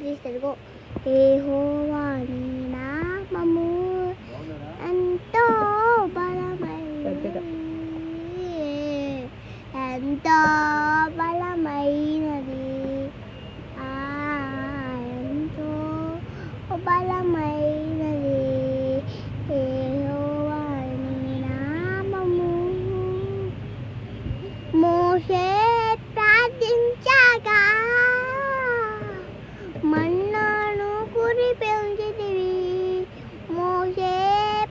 తీస్తాడు. యెహోవా నీ నామము ఎంతో బలమైనది, ఎంతో బలమైనది, ఎంతో బలమైనది. యెహోవా నీ నామము. మోషే ప్రార్థించగా మన్నాను కురిపించితివి. మోషే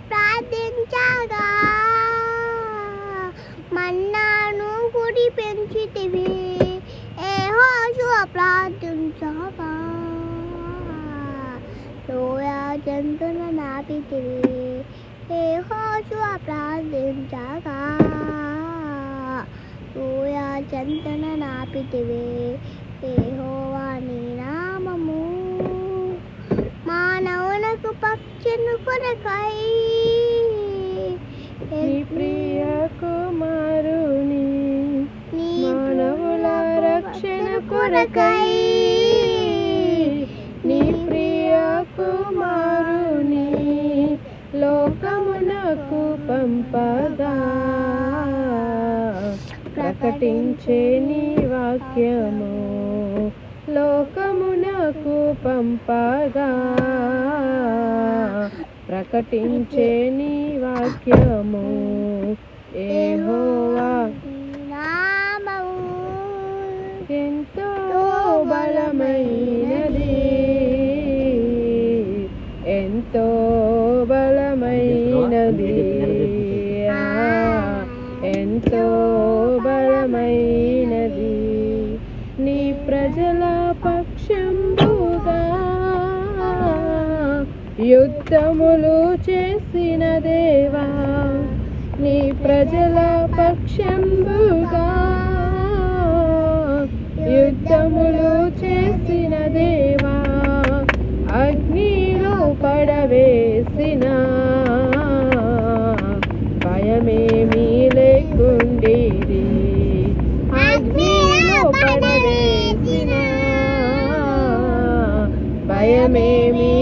ప్రార్థించగా మన్నాను కురిపించితివి. యెహోషువ ప్రార్థించగా లోయా జంతువును నాపితివి. యెహోషువ ప్రార్థించగా లోయా జంతువును నాపితివి. యెహోవా నీ నామము. మానవులకు పక్షుని కొరకై నీ ప్రియ కుమారుని మానవుల రక్షణ కొరకై నీ ప్రియ కుమారుని లోకమునకు పంపగా ప్రకటించే నీ వాక్యము. లోకమునకు పంపగా ప్రకటించే నీ వాక్యము. యెహోవా నామము ఎంతో బలమైనది, ఎంతో బలమైనది, ఎంతో బలమైనది. నీ ప్రజల పక్షంబుగా యుద్ధములు చేసిన దేవా. నీ ప్రజల పక్షంబుగా యుద్ధములు చేసిన దేవా. అగ్నిలో పడవేసిన భయమేమీ లేకుండేది. అగ్నిలో పడవేసిన భయమేమీ